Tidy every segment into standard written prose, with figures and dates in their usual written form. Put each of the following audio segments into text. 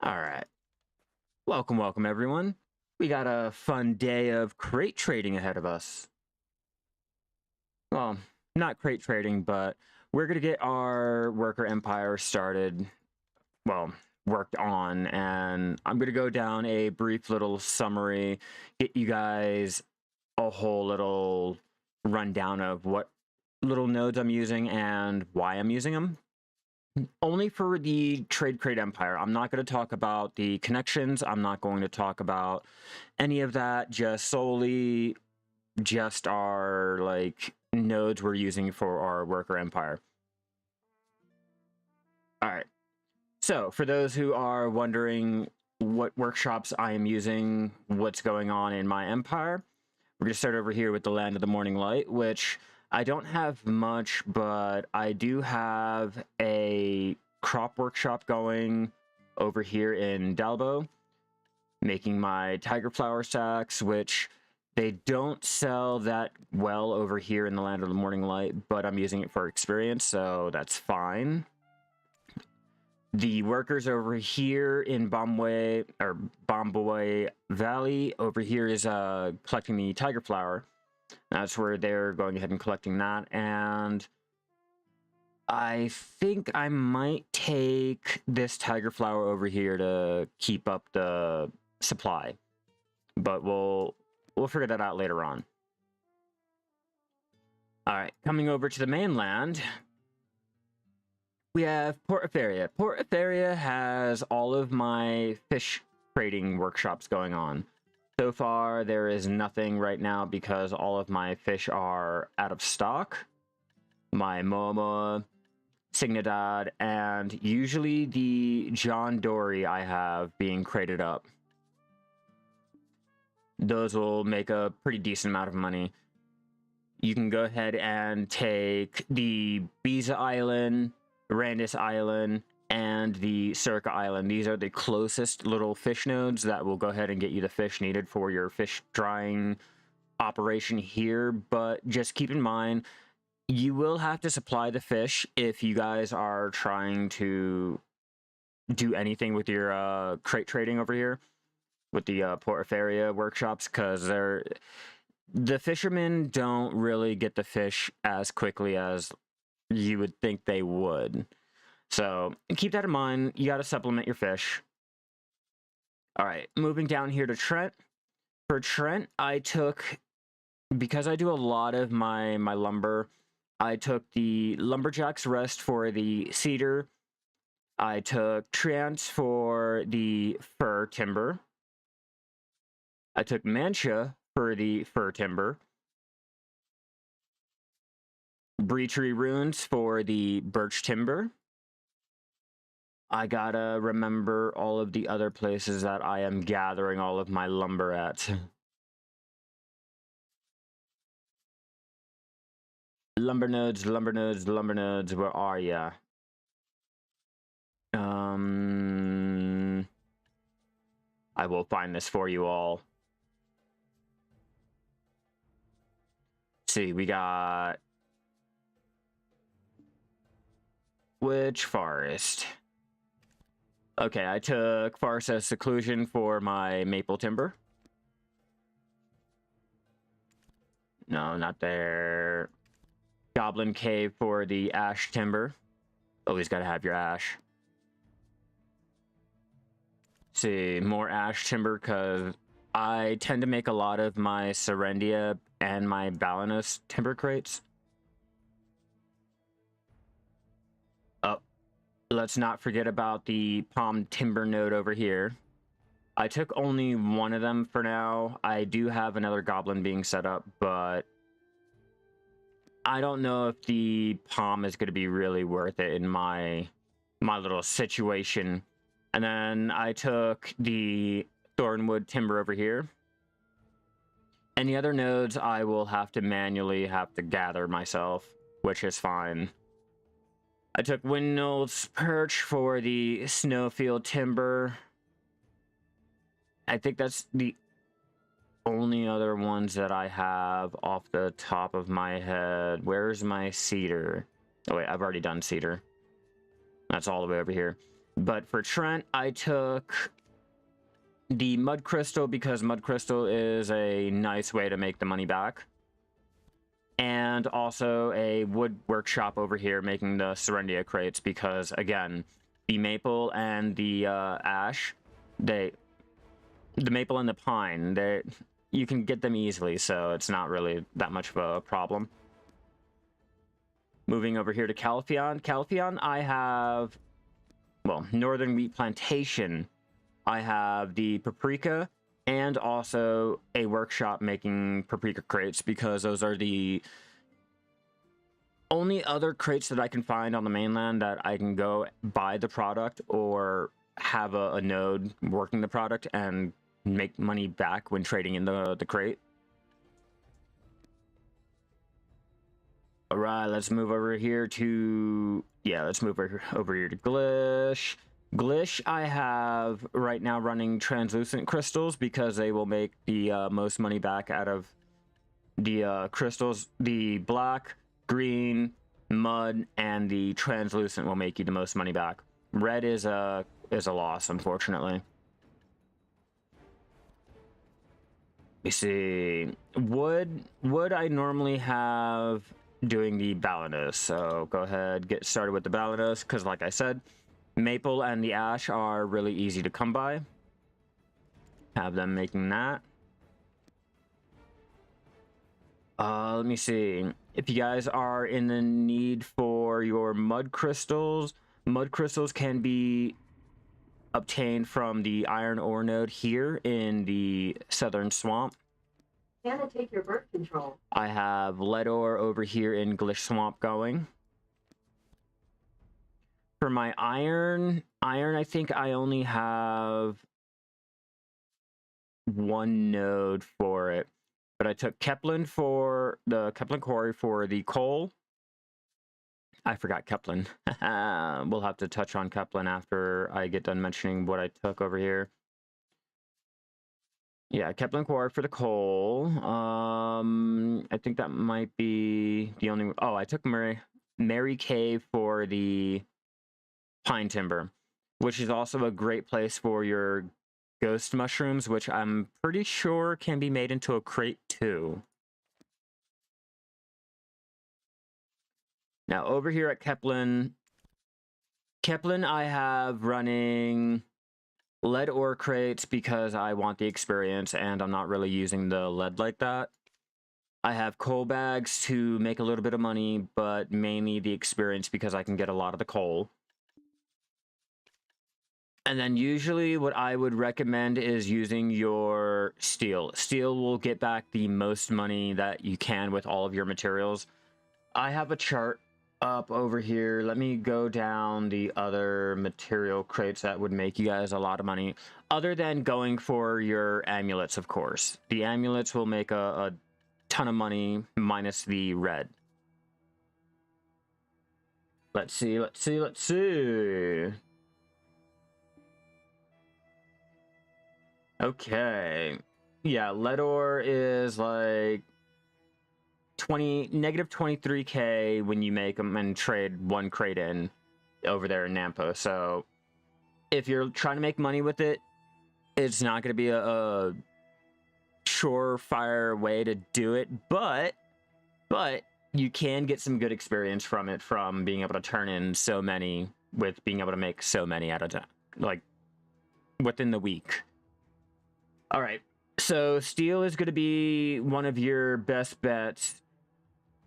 All right. Welcome everyone. We got a fun day of crate trading ahead of us. Well, not crate trading, but we're going to get our worker empire started, well, worked on, and I'm going to go down a brief little summary, get you guys a whole little rundown of what little nodes I'm using and why I'm using them. Only for the trade crate empire. I'm not going to talk about the connections. I'm not going to talk about any of that. Just solely just our nodes we're using for our worker empire. All right. So for those who are wondering what workshops I am using, what's going on in my empire, we're going to start over here with the Land of the Morning Light, which I don't have much, but I do have a crop workshop going over here in Dalbo, making my tiger flower sacks, which they don't sell that well over here in the Land of the Morning Light, but I'm using it for experience, so that's fine. The workers over here in Bomboy Valley over here is collecting the tiger flower. That's where they're going ahead and collecting that, and I think I might take this tiger flower over here to keep up the supply, but we'll figure that out later on. All right, coming over to the mainland, we have Port Etheria. Port Etheria has all of my fish trading workshops going on. So far, there is nothing right now because all of my fish are out of stock. My Momo, Signidad, and usually the John Dory I have being crated up. Those will make a pretty decent amount of money. You can go ahead and take the Biza Island, Randis Island, and the Circa Island. These are the closest little fish nodes that will go ahead and get you the fish needed for your fish drying operation here, but just keep in mind, you will have to supply the fish if you guys are trying to do anything with your crate trading over here with the Port Etheria workshops, because the fishermen don't really get the fish as quickly as you would think they would. So keep that in mind. You got to supplement your fish. All right, moving down here to Trent. For Trent, I took, because I do a lot of my lumber, I took the Lumberjack's Rest for the cedar. I took Trance for the fir timber. I took Mancha for the fir timber. Breachery Runes for the birch timber. I gotta remember all of the other places that I am gathering all of my lumber at. Lumber nodes, where are ya? I will find this for you all. Let's see, we got... Which forest? Okay, I took Forest of Seclusion for my maple timber. No, not there. Goblin Cave for the ash timber. Always gotta have your ash. Let's see, more ash timber, because I tend to make a lot of my Serendia and my Balanos timber crates. Oh, let's not forget about the palm timber node over here. I took only one of them for now. I do have another goblin being set up, but I don't know if the palm is going to be really worth it in my little situation. And then I took the Thornwood timber over here. Any other nodes I will have to manually gather myself, which is fine. I took Windmill's Perch for the Snowfield timber. I think that's the only other ones that I have off the top of my head. Where's my cedar? Oh wait, I've already done cedar. That's all the way over here. But for Trent, I took the mud crystal because mud crystal is a nice way to make the money back. And also a wood workshop over here making the Serendia crates because, again, the maple and the ash, the maple and the pine, you can get them easily, so it's not really that much of a problem. Moving over here to Calpheon. Calpheon, I have, well, Northern Wheat Plantation. I have the paprika and also a workshop making paprika crates because those are the only other crates that I can find on the mainland that I can go buy the product or have a node working the product and make money back when trading in the crate. All right, let's move over here to, let's move over here to Glish. Glish, I have right now running translucent crystals because they will make the most money back out of the crystals. The black, green, mud, and the translucent will make you the most money back. Red is a loss, unfortunately. Let me see. Wood I normally have doing the Balanos, so go ahead, get started with the Balanos, because like I said, maple and the ash are really easy to come by. Have them making that. Let me see. If you guys are in the need for your mud crystals can be obtained from the iron ore node here in the southern swamp. Can I take your birth control? I have lead ore over here in Glish Swamp going. For my iron, I think I only have one node for it. But I took Kepler for the Kepler quarry for the coal. I forgot Kepler. We'll have to touch on Kepler after I get done mentioning what I took over here. Yeah, Kepler quarry for the coal. I think that might be the only. Oh, I took Mary Cave for the pine timber, which is also a great place for your ghost mushrooms, which I'm pretty sure can be made into a crate too. Now over here at Kepler, I have running lead ore crates because I want the experience and I'm not really using the lead like that. I have coal bags to make a little bit of money, but mainly the experience because I can get a lot of the coal. And then usually what I would recommend is using your steel. Steel will get back the most money that you can with all of your materials. I have a chart up over here. Let me go down the other material crates that would make you guys a lot of money. Other than going for your amulets, of course. The amulets will make a ton of money minus the red. Let's see. Okay. Yeah, lead ore is like negative 23k when you make them and trade one crate in over there in Nampo. So if you're trying to make money with it, it's not going to be a surefire way to do it, but you can get some good experience from it, from being able to turn in so many, with being able to make so many at a time, like within the week. All right, so steel is going to be one of your best bets.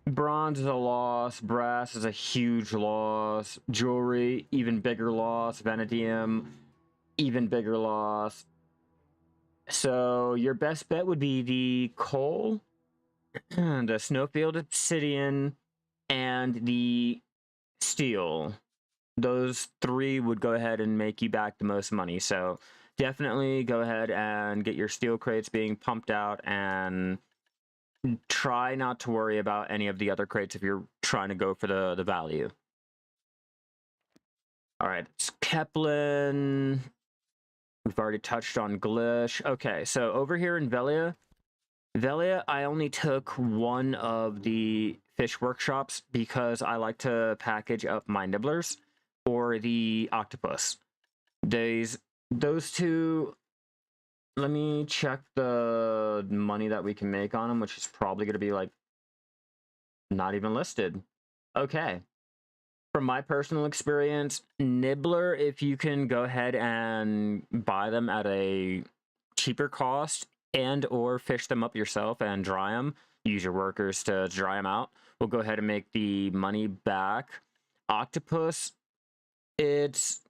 Bronze is a loss. Brass is a huge loss. Jewelry, even bigger loss. Vanadium, even bigger loss. So your best bet would be the coal, the Snowfield Obsidian, and the steel. Those three would go ahead and make you back the most money. So definitely go ahead and get your steel crates being pumped out and try not to worry about any of the other crates if you're trying to go for the value. All right, it's Kepler. We've already touched on Glish. Okay, so over here in Velia, I only took one of the fish workshops because I like to package up my nibblers or the octopus. Those two, let me check the money that we can make on them, which is probably going to be like not even listed. Okay. From my personal experience, Nibbler, if you can go ahead and buy them at a cheaper cost and or fish them up yourself and dry them, use your workers to dry them out, we'll go ahead and make the money back. Octopus, it's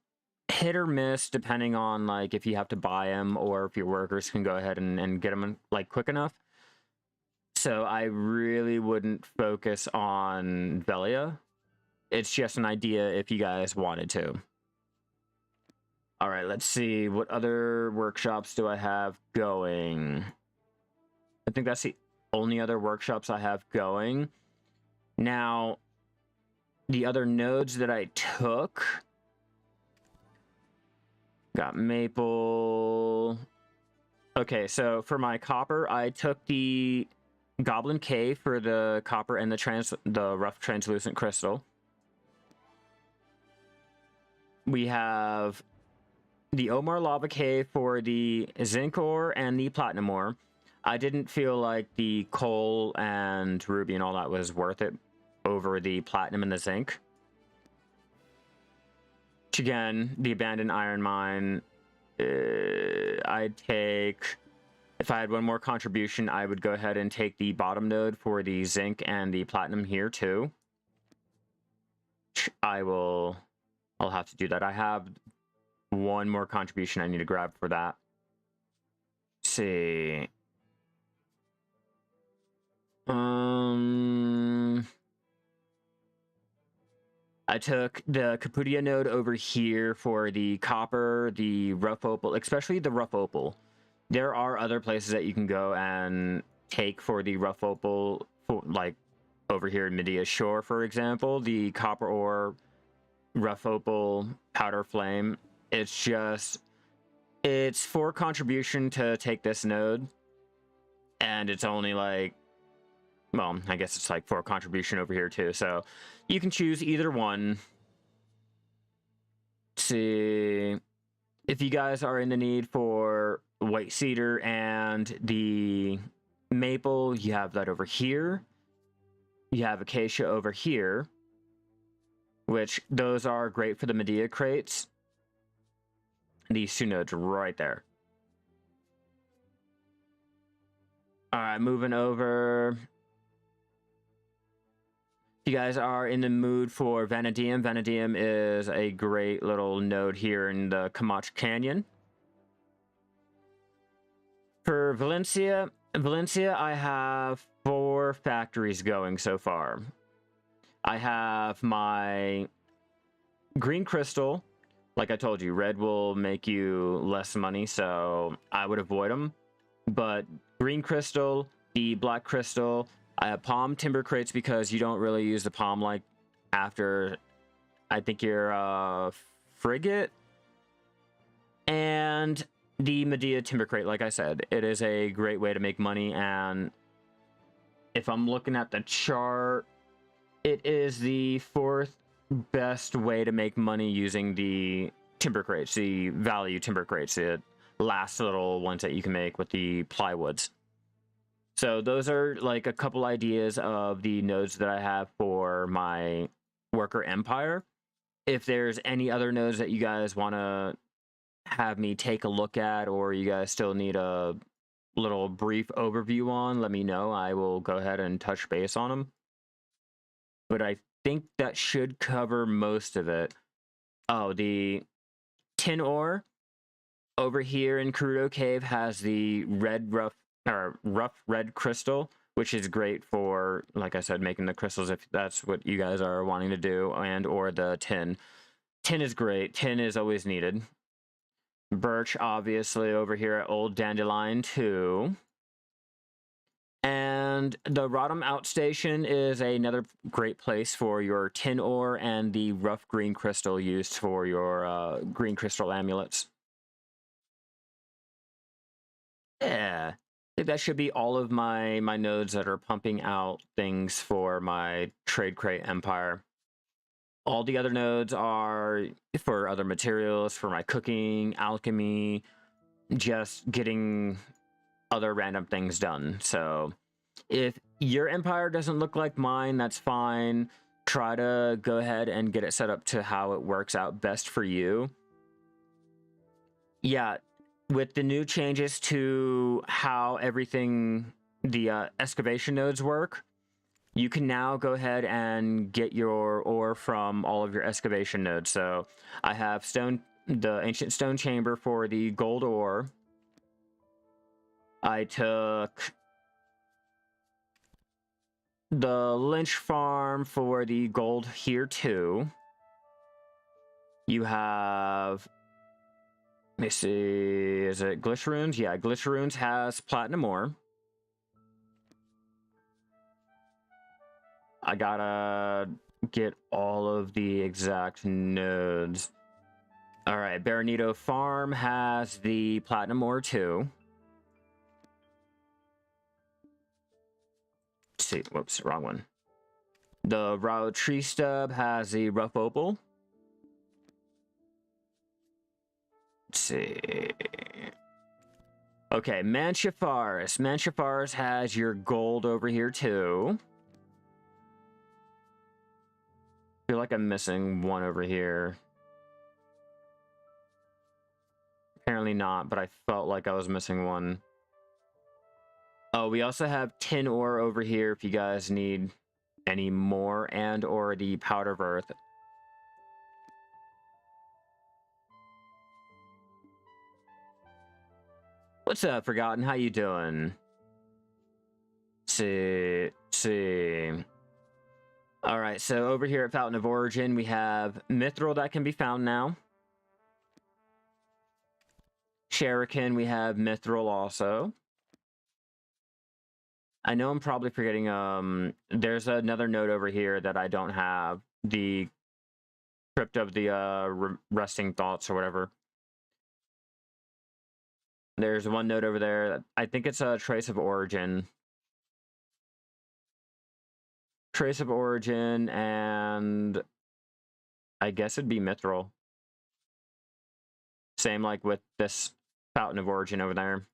hit or miss depending on like if you have to buy them or if your workers can go ahead and get them like quick enough. So I really wouldn't focus on Velia. It's just an idea if you guys wanted to. All right, let's see. What other workshops do I have going? I think that's the only other workshops I have going. Now, the other nodes that I took... Got maple. Okay, so for my copper, I took the Goblin Cave for the copper and the rough translucent crystal. We have the Omar Lava Cave for the zinc ore and the platinum ore. I didn't feel like the coal and ruby and all that was worth it over the platinum and the zinc. Again, the abandoned iron mine, I'd take, if I had one more contribution, I would go ahead and take the bottom node for the zinc and the platinum here too. I'll have to do that. I have one more contribution I need to grab for that. Let's see. I took the Caputia node over here for the copper, the rough opal, especially the rough opal. There are other places that you can go and take for the rough opal, like over here in Medea Shore, for example, the copper ore, rough opal, powder flame. It's 4 contribution to take this node, and it's only like, well, I guess it's like 4 contribution over here too, so you can choose either one. Let's see, if you guys are in the need for white cedar and the maple, you have that over here. You have acacia over here, which those are great for the Medea crates. These 2 nodes right there. All right, moving over. If you guys are in the mood for vanadium, vanadium is a great little node here in the Camacho Canyon. For Valencia, I have 4 factories going so far. I have my green crystal. Like I told you, red will make you less money, so I would avoid them. But green crystal, the black crystal, I have palm timber crates because you don't really use the palm like after, I think you're frigate. And the Medea timber crate, like I said, it is a great way to make money. And if I'm looking at the chart, it is the 4th best way to make money using the timber crates, the value timber crates, the last little ones that you can make with the plywoods. So those are like a couple ideas of the nodes that I have for my worker empire. If there's any other nodes that you guys want to have me take a look at, or you guys still need a little brief overview on, let me know. I will go ahead and touch base on them. But I think that should cover most of it. Oh, the tin ore over here in Crudo Cave has the rough red crystal, which is great for, like I said, making the crystals if that's what you guys are wanting to do, and or the tin. Tin is great. Tin is always needed. Birch, obviously, over here at Old Dandelion 2. And the Rodham Outstation is another great place for your tin ore and the rough green crystal used for your green crystal amulets. Yeah, I think that should be all of my nodes that are pumping out things for my trade crate empire. All the other nodes are for other materials, for my cooking, alchemy, just getting other random things done. So if your empire doesn't look like mine, that's fine. Try to go ahead and get it set up to how it works out best for you. Yeah, with the new changes to how everything, the excavation nodes work, you can now go ahead and get your ore from all of your excavation nodes. So I have the ancient stone chamber for the gold ore. I took the lynch farm for the gold here too. You have, let me see, is it Glycerunes? Yeah, Glycerunes has platinum ore. I gotta get all of the exact nodes. All right, Baronito Farm has the platinum ore too. Let's see, whoops, wrong one. The raw tree stub has the rough opal. Let's see. Okay, Manchafaris. Manchafaris has your gold over here too. I feel like I'm missing one over here. Apparently not, but I felt like I was missing one. Oh, we also have tin ore over here if you guys need any more, and or the powder of earth. What's up, Forgotten? How you doing? See. All right, so over here at Fountain of Origin, we have Mithril that can be found now. Shuriken, we have Mithril also. I know I'm probably forgetting, there's another node over here that I don't have. The Crypt of the Resting Thoughts or whatever. There's one node over there. I think it's a Trace of Origin. Trace of Origin, and I guess it'd be Mithril. Same like with this Fountain of Origin over there.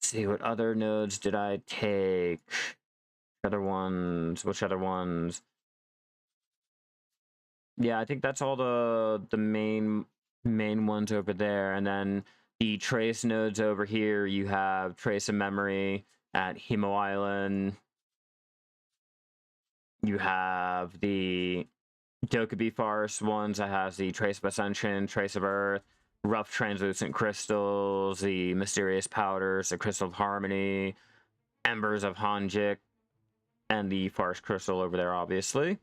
Let's see, what other nodes did I take? Other ones? Which other ones? Yeah, I think that's all the main ones over there. And then the trace nodes over here, you have Trace of Memory at Hemo Island. You have the Dokubi Forest ones that has the Trace of Ascension, Trace of Earth, Rough Translucent Crystals, the Mysterious Powders, the Crystal of Harmony, Embers of Hanjik, and the Forest Crystal over there, obviously.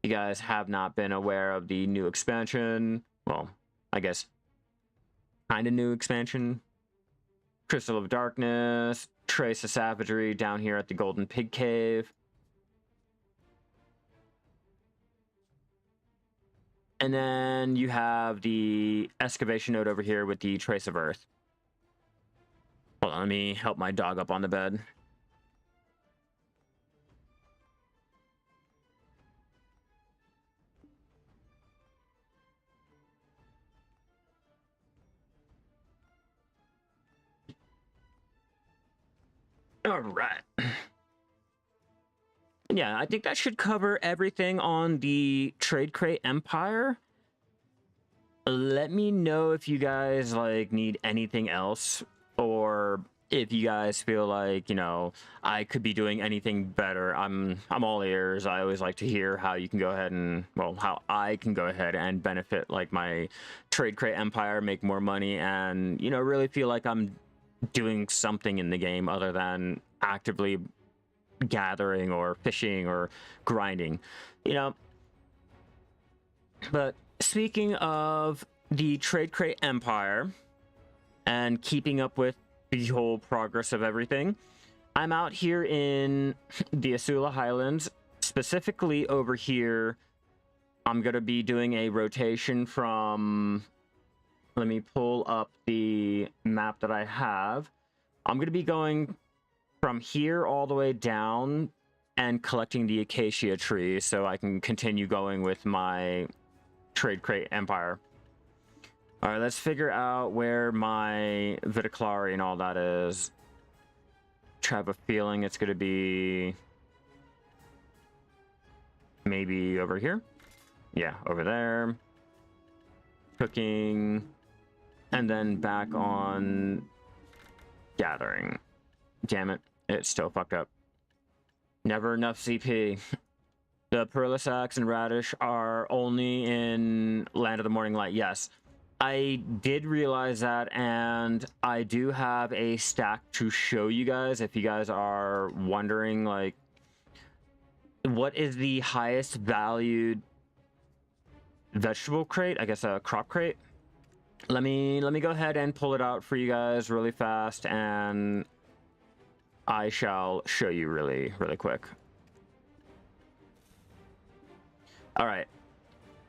You guys have not been aware of the new expansion. Well, I guess kind of new expansion. Crystal of Darkness, Trace of Savagery down here at the Golden Pig Cave. And then you have the excavation node over here with the Trace of Earth. Hold on, let me help my dog up on the bed. All right. Yeah, I think that should cover everything on the Trade Crate Empire. Let me know if you guys like need anything else, or if you guys feel like, you know, I could be doing anything better. I'm all ears. I always like to hear how you can go ahead and, well, how I can go ahead and benefit like my Trade Crate Empire, make more money, and, you know, really feel like I'm doing something in the game other than actively gathering or fishing or grinding, you know. But speaking of the Trade Crate Empire and keeping up with the whole progress of everything, I'm out here in the Asula Highlands, specifically over here. I'm going to be doing a rotation from, let me pull up the map that I have. I'm going to be going from here all the way down and collecting the acacia tree so I can continue going with my trade crate empire. All right, let's figure out where my Vitaclari and all that is. I have a feeling it's going to be maybe over here. Yeah, over there. Cooking. And then back on gathering. Damn it, it's still fucked up. Never enough CP. The Perlisax and Radish are only in Land of the Morning Light. Yes, I did realize that, and I do have a stack to show you guys if you guys are wondering, like, what is the highest valued vegetable crate? I guess a crop crate. Let me go ahead and pull it out for you guys really fast, and I shall show you really quick. All right.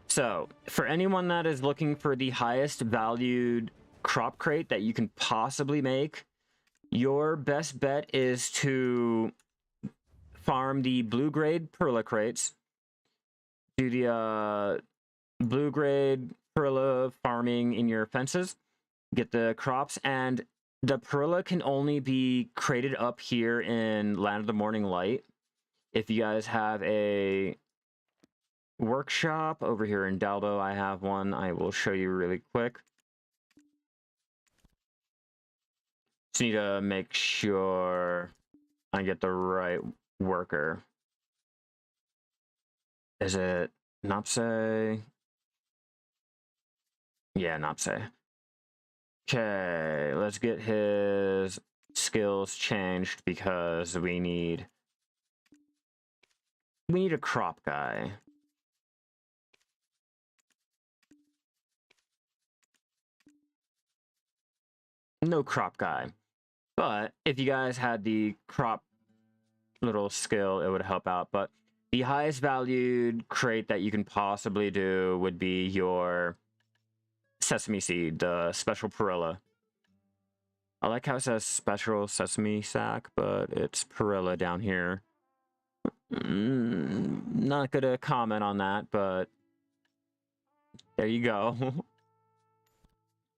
So, for anyone that is looking for the highest valued crop crate that you can possibly make, your best bet is to farm the blue grade Perla crates. Do the blue grade Perla farming in your fences. Get the crops, and the Perla can only be crated up here in Land of the Morning Light. If you guys have a workshop over here in Daldo, I have one. I will show you really quick. Just need to make sure I get the right worker. Is it Napse? Yeah, Napse. Okay, let's get his skills changed because we need a crop guy. No crop guy. But if you guys had the crop little skill, it would help out. But the highest valued crate that you can possibly do would be your sesame seed, the special Perilla. I like how it says special sesame sack, but it's Perilla down here. Not gonna comment on that, but there you go.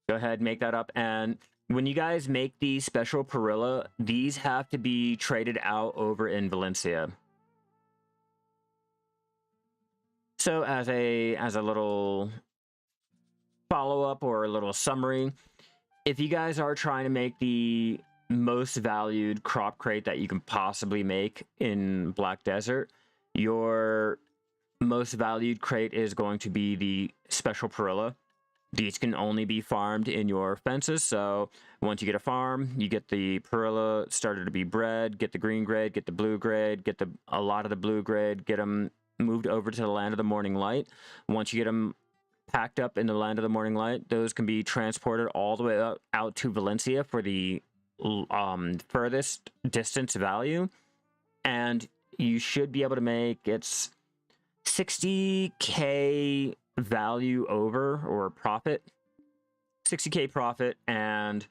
Go ahead, make that up. And when you guys make these special Perilla, these have to be traded out over in Valencia. So as a little follow-up or a little summary, if you guys are trying to make the most valued crop crate that you can possibly make in Black Desert, your most valued crate is going to be the special Perilla. These can only be farmed in your fences, so once you get a farm, you get the Perilla started to be bred, get the green grade, get the blue grade, get a lot of the blue grade, get them moved over to the Land of the Morning Light. Once you get them packed up in the Land of the Morning Light, those can be transported all the way out to Valencia for the furthest distance value, and you should be able to make it's 60k value over, or profit, 60k profit, and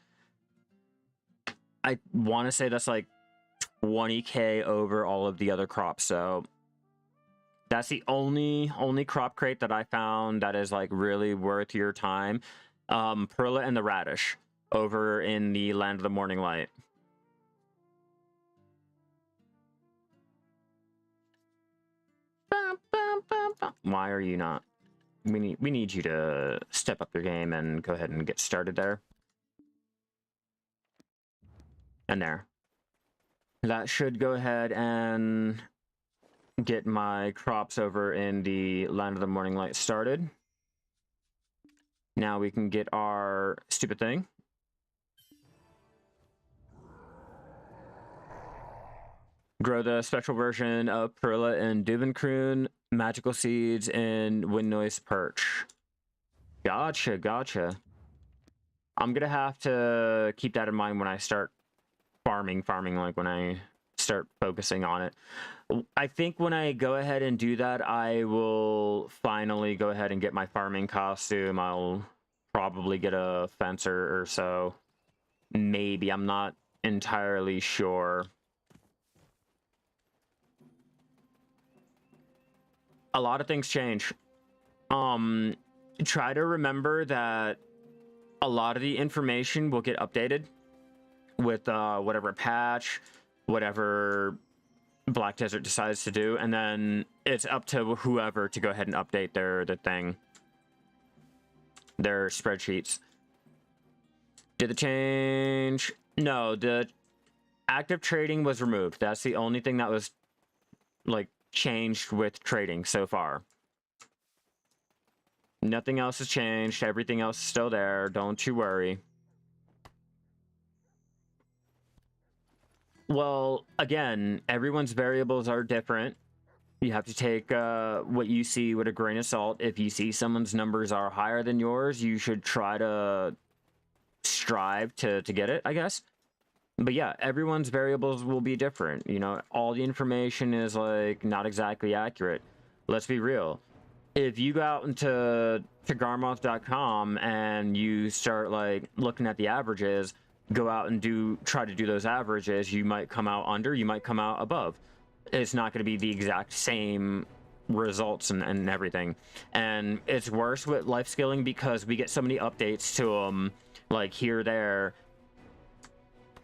I want to say that's like 20k over all of the other crops. So that's the only crop crate that I found that is like really worth your time. Perla and the Radish over in the Land of the Morning Light. Why are you not? We need you to step up your game and go ahead and get started there. And there. That should go ahead and get my crops over in the Land of the Morning Light started. Now we can get our stupid thing. Grow the special version of Perla and Duvenkroon, magical seeds, and wind noise perch. Gotcha. I'm gonna have to keep that in mind when I start farming, like when I start focusing on it. I think when I go ahead and do that, I will finally go ahead and get my farming costume. I'll probably get a fencer or so. Maybe, I'm not entirely sure. a lot of things change. Try to remember that a lot of the information will get updated with whatever patch, whatever Black Desert decides to do, and then it's up to whoever to go ahead and update their spreadsheets. Did the change? No, the active trading was removed. That's the only thing that was like changed with trading so far. Nothing else has changed. Everything else is still there. Don't you worry. Well, again, everyone's variables are different. You have to take what you see with a grain of salt. If you see someone's numbers are higher than yours, you should try to strive to get it, I guess. But yeah, everyone's variables will be different. You know, all the information is like not exactly accurate. Let's be real. If you go out into Garmoth.com and you start like looking at the averages, go out and try to do those averages, you might come out under, you might come out above. It's not going to be the exact same results and everything. And it's worse with life skilling because we get so many updates to them, like here, there.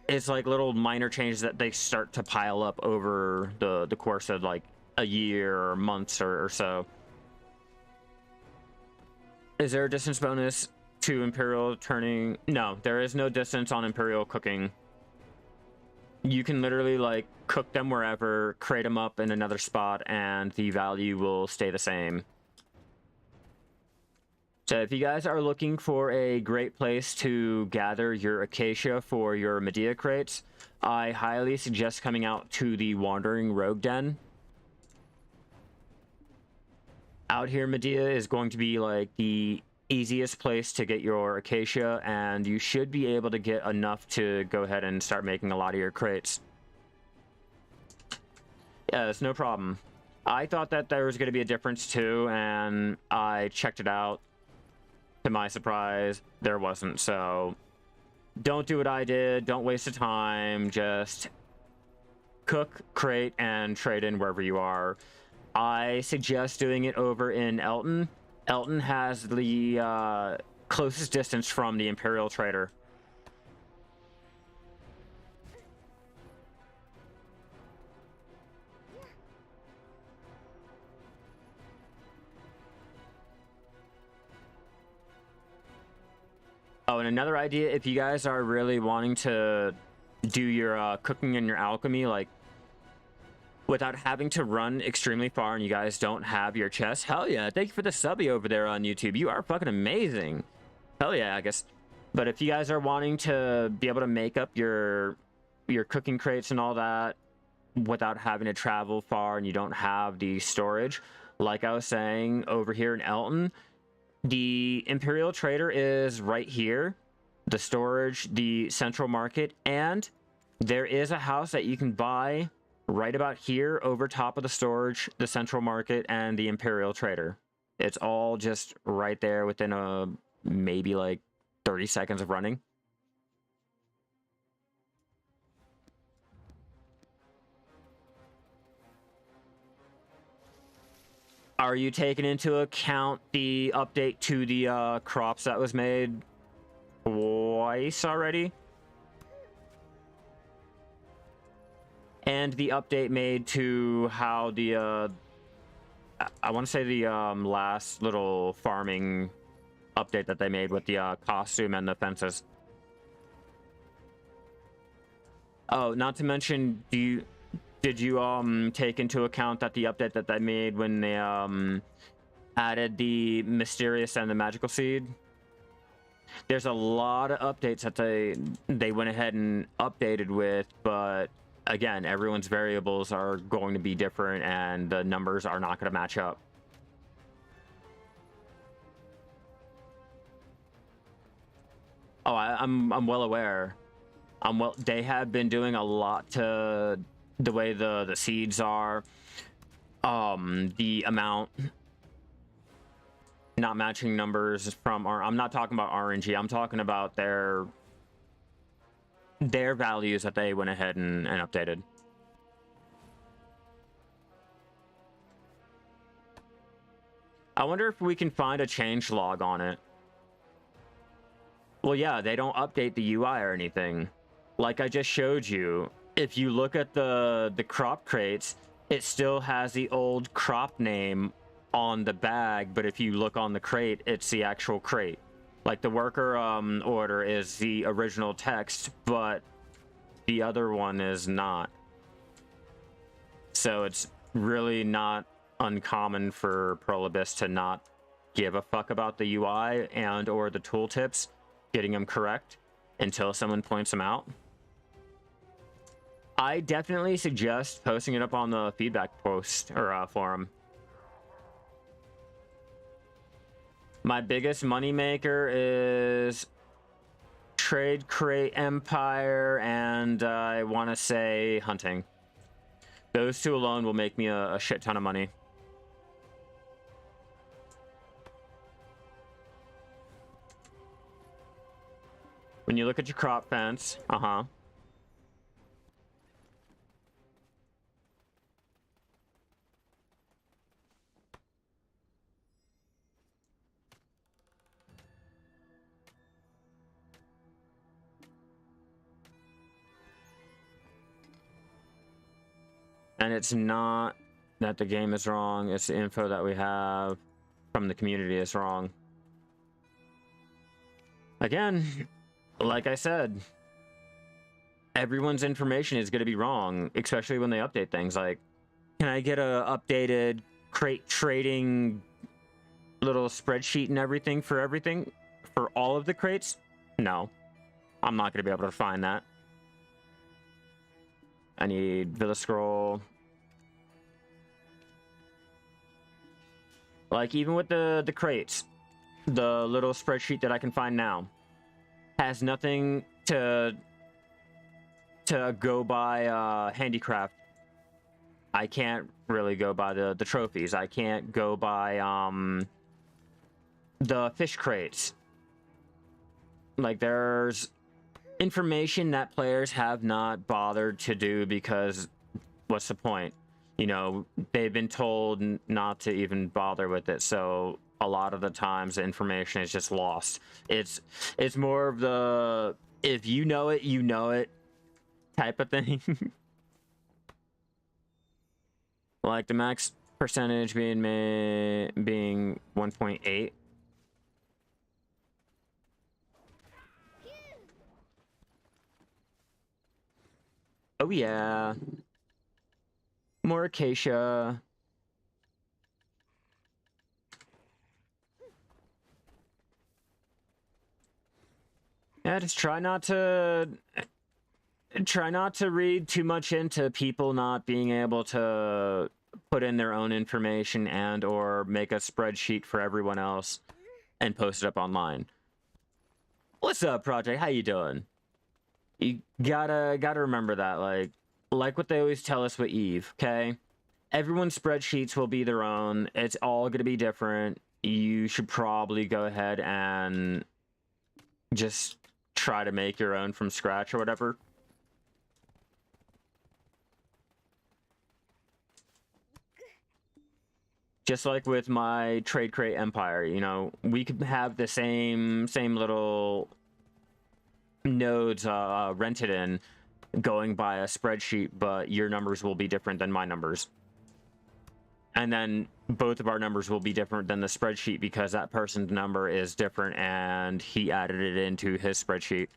It's like little minor changes that they start to pile up over the course of like a year or months or so. Is there a distance bonus to Imperial turning? No, there is no distance on Imperial cooking. You can literally like cook them wherever, crate them up in another spot, and the value will stay the same. So if you guys are looking for a great place to gather your acacia for your Medea crates, I highly suggest coming out to the Wandering Rogue Den. Out here, Medea is going to be like the easiest place to get your acacia, and you should be able to get enough to go ahead and start making a lot of your crates. Yeah, it's no problem. I thought that there was going to be a difference too, and I checked it out. To my surprise, there wasn't. So don't do what I did. Don't waste the time. Just cook, crate, and trade in wherever you are. I suggest doing it over in Elton. Elton has the closest distance from the Imperial Trader. Oh, and another idea, if you guys are really wanting to do your cooking and your alchemy, like, without having to run extremely far and you guys don't have your chest, hell yeah, thank you for the subby over there on YouTube. You are fucking amazing. Hell yeah, I guess. But if you guys are wanting to be able to make up your cooking crates and all that without having to travel far and you don't have the storage, like I was saying, over here in Elton, the Imperial Trader is right here, the storage, the central market, and there is a house that you can buy right about here over top of the storage, the central market, and the Imperial Trader. It's all just right there within a maybe like 30 seconds of running. Are you taking into account the update to the crops that was made twice already? And the update made to how the I want to say the last little farming update that they made with the costume and the fences. Oh, not to mention, did you take into account that the update that they made when they added the mysterious and the magical seed? There's a lot of updates that they went ahead and updated with, but again, everyone's variables are going to be different and the numbers are not going to match up. Oh, I'm well aware. They have been doing a lot to the way the seeds are, the amount not matching numbers from I'm not talking about RNG. I'm talking about their values that they went ahead and updated. I wonder if we can find a change log on it. Well, yeah, they don't update the UI or anything. Like I just showed you, if you look at the crop crates, it still has the old crop name on the bag, but if you look on the crate, it's the actual crate. Like the worker order is the original text, but the other one is not. So it's really not uncommon for Prolibus to not give a fuck about the UI and or the tooltips, getting them correct until someone points them out. I definitely suggest posting it up on the feedback post or forum. My biggest moneymaker is Trade Crate Empire, and I want to say hunting. Those two alone will make me a shit ton of money. When you look at your crop fence, and it's not that the game is wrong, it's the info that we have from the community is wrong. Again, like I said, everyone's information is going to be wrong, especially when they update things. Like, can I get a updated crate trading little spreadsheet and everything for all of the crates? No, I'm not going to be able to find that. I need Villa Scroll. Like, even with the crates, the little spreadsheet that I can find now has nothing to go by handicraft. I can't really go by the trophies. I can't go by the fish crates. Like, there's information that players have not bothered to do because what's the point? You know, they've been told not to even bother with it, so a lot of the times the information is just lost. It's more of the if you know it, you know it type of thing. Like the max percentage being 1.8. Oh yeah. More acacia. Yeah, just try not to read too much into people not being able to put in their own information and or make a spreadsheet for everyone else and post it up online. What's up, Project? How you doing? You gotta remember that, like what they always tell us with Eve, okay? Everyone's spreadsheets will be their own. It's all gonna be different. You should probably go ahead and just try to make your own from scratch or whatever. Just like with my Trade Crate Empire, you know, we could have the same little nodes rented in going by a spreadsheet, but your numbers will be different than my numbers. And then both of our numbers will be different than the spreadsheet because that person's number is different and he added it into his spreadsheet.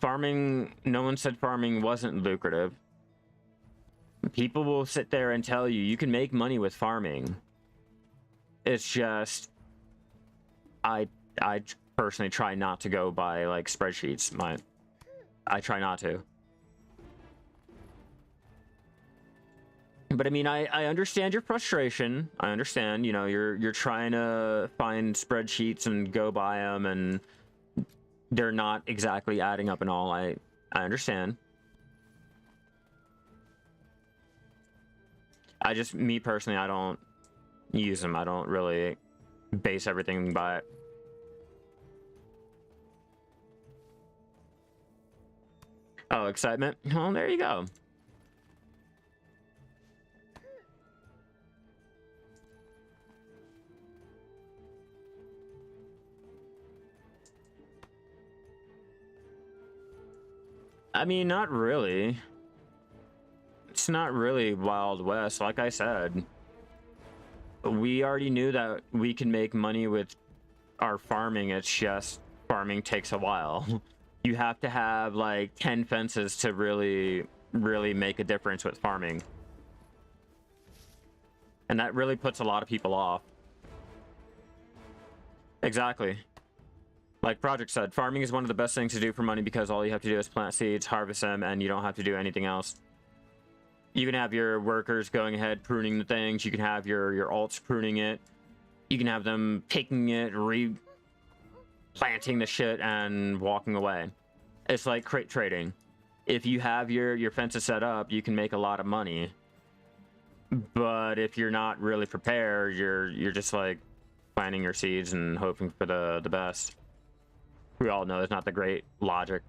Farming, no one said farming wasn't lucrative. People will sit there and tell you you can make money with farming. It's just I personally try not to go by like spreadsheets. I try not to. But I mean, I understand your frustration. I understand, you know, you're trying to find spreadsheets and go by them and they're not exactly adding up and all. I understand. Me personally, I don't use them. I don't really base everything by it. Oh, excitement. Well, there you go. I mean, not really. It's not really Wild West. Like I said, we already knew that we can make money with our farming. It's just farming takes a while. You have to have like 10 fences to really make a difference with farming. And that really puts a lot of people off. Exactly. Like Project said, farming is one of the best things to do for money because all you have to do is plant seeds, harvest them, and you don't have to do anything else. You can have your workers going ahead pruning the things. You can have your alts pruning it. You can have them taking it, replanting the shit, and walking away. It's like crate trading. If you have your fences set up, you can make a lot of money. But if you're not really prepared, you're just like planting your seeds and hoping for the best. We all know it's not the great logic.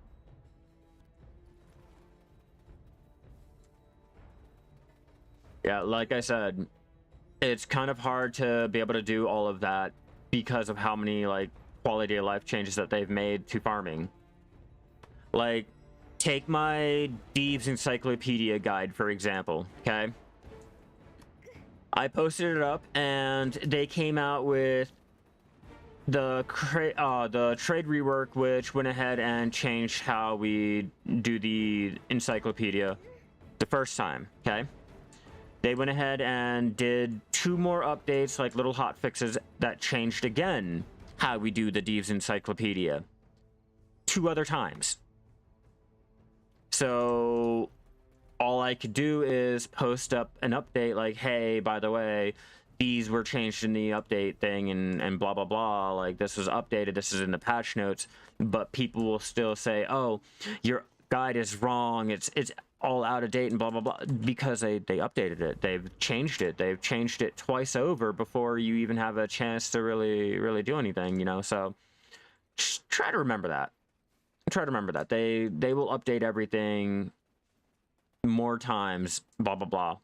Yeah, like I said, it's kind of hard to be able to do all of that because of how many like quality of life changes that they've made to farming. Like, take my Deeves Encyclopedia guide, for example, okay? I posted it up, and they came out with the trade rework, which went ahead and changed how we do the encyclopedia the first time, okay? They went ahead and did 2 more updates, like little hot fixes that changed again how we do the Deeves Encyclopedia 2 other times. So all I could do is post up an update like, hey, by the way, these were changed in the update thing and blah, blah, blah. Like, this was updated. This is in the patch notes. But people will still say, oh, your guide is wrong. It's all out of date and blah, blah, blah. Because they updated it. They've changed it. They've changed it twice over before you even have a chance to really do anything, you know? So just try to remember that. Try to remember that. They will update everything more times, blah, blah, blah.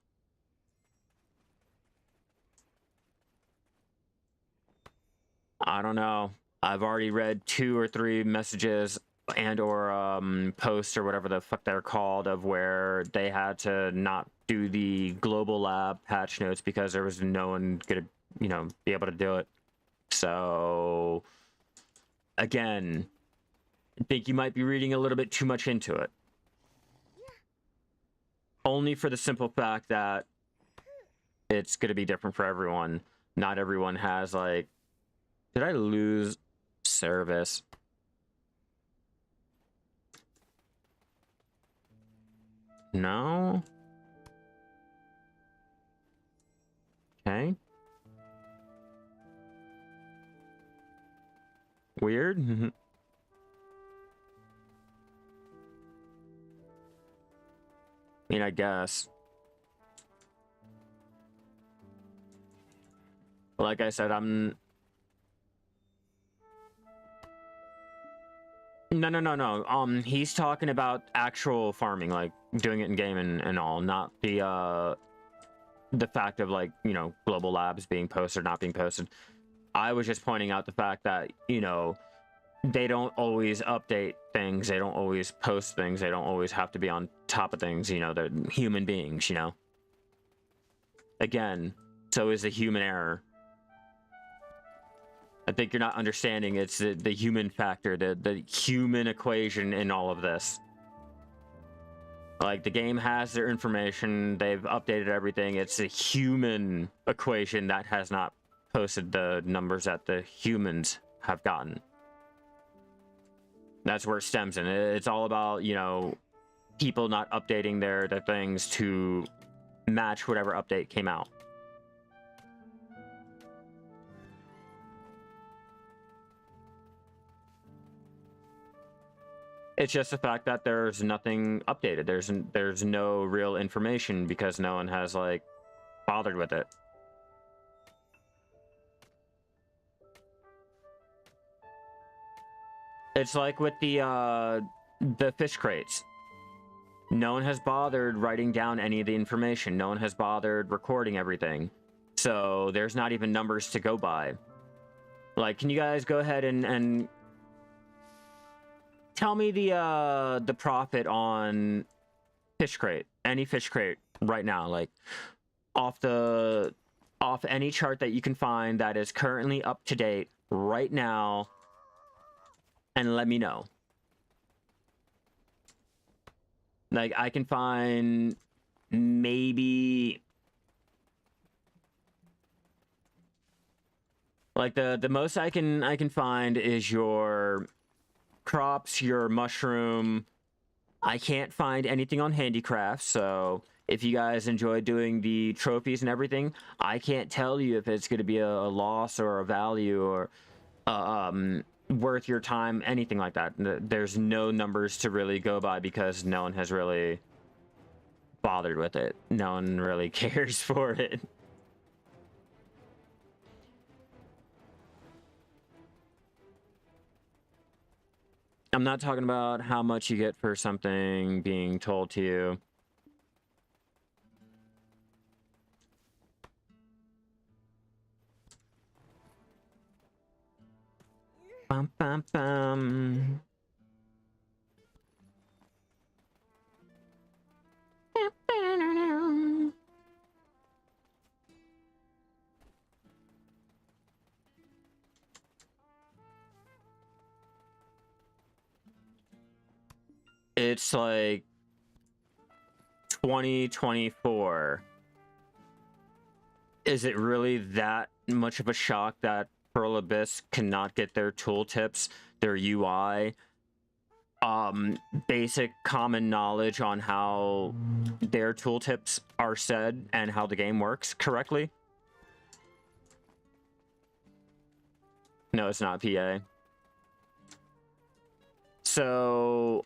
I don't know. I've already read 2 or 3 messages and or posts or whatever the fuck they're called of where they had to not do the global lab patch notes because there was no one gonna, you know, be able to do it. So again, I think you might be reading a little bit too much into it. Only for the simple fact that it's gonna be different for everyone. Not everyone has like... Did I lose service? No? Okay. Weird. I mean, I guess. Like I said, I'm... No. He's talking about actual farming, like doing it in game and all, not the fact of like, you know, global labs being posted or not being posted. I was just pointing out the fact that, you know, they don't always update things, they don't always post things, they don't always have to be on top of things, you know, they're human beings, you know. Again, so is the human error. I think you're not understanding it's the human factor, the human equation in all of this. Like, the game has their information, they've updated everything, it's a human equation that has not posted the numbers that the humans have gotten. That's where it stems in. It's all about, you know, people not updating their things to match whatever update came out. It's just the fact that there's nothing updated. There's no real information because no one has like bothered with it. It's like with the fish crates. No one has bothered writing down any of the information. No one has bothered recording everything. So there's not even numbers to go by. Like, can you guys go ahead and tell me the profit on fish crate, any fish crate right now, like off any chart that you can find that is currently up to date right now, and let me know. Like, I can find maybe like the most I can find is your crops, your mushroom. I can't find anything on handicrafts, so if you guys enjoy doing the trophies and everything, I can't tell you if it's going to be a loss or a value or worth your time, anything like that. There's no numbers to really go by because no one has really bothered with it. No one really cares for it. I'm not talking about how much you get for something being told to you. Bum, bum, bum. It's like 2024. Is it really that much of a shock that Pearl Abyss cannot get their tooltips, their UI, basic common knowledge on how their tooltips are said and how the game works correctly? No, it's not PA. So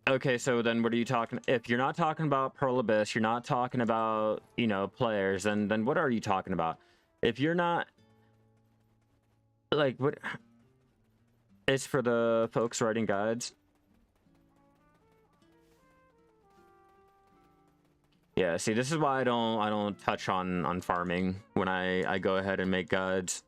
okay, so then what are you talking? If you're not talking about Pearl Abyss, you're not talking about, you know, players, then what are you talking about? If you're not, like, what? It's for the folks writing guides. Yeah, see, this is why I don't touch on farming when I go ahead and make guides.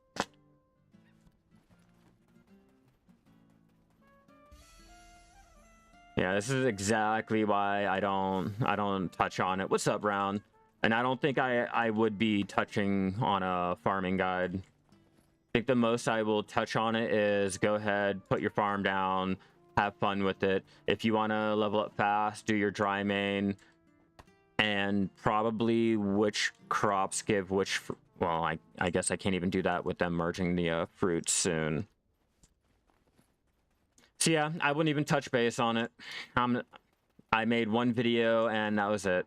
Yeah, this is exactly why I don't touch on it. What's up, Brown? And I don't think I would be touching on a farming guide. I think the most I will touch on it is go ahead, put your farm down, have fun with it. If you want to level up fast, do your dry main, and probably which crops give which. Well, I guess I can't even do that with them merging the fruits soon. So yeah, I wouldn't even touch base on it. I made one video and that was it.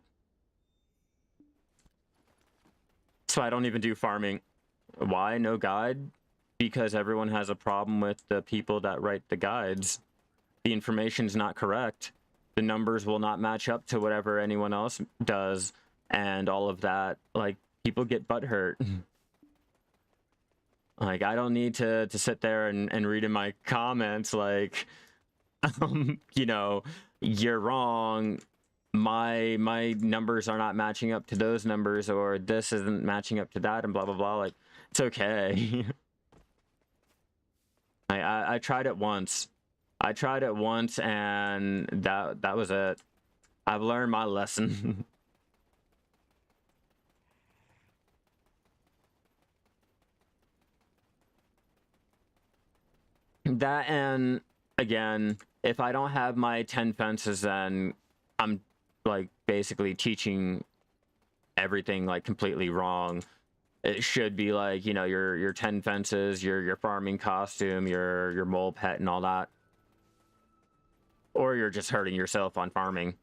So I don't even do farming. Why no guide? Because everyone has a problem with the people that write the guides. The information's not correct. The numbers will not match up to whatever anyone else does, and all of that. Like, people get butthurt. Like, I don't need to sit there and read in my comments like, you know, you're wrong. My numbers are not matching up to those numbers, or this isn't matching up to that, and blah blah blah. Like, it's okay. I tried it once. I tried it once, and that was it. I've learned my lesson. That, and again, if I don't have my 10 fences, then I'm like basically teaching everything like completely wrong. It should be like, you know, your 10 fences, your farming costume, your mole pet and all that. Or you're just hurting yourself on farming.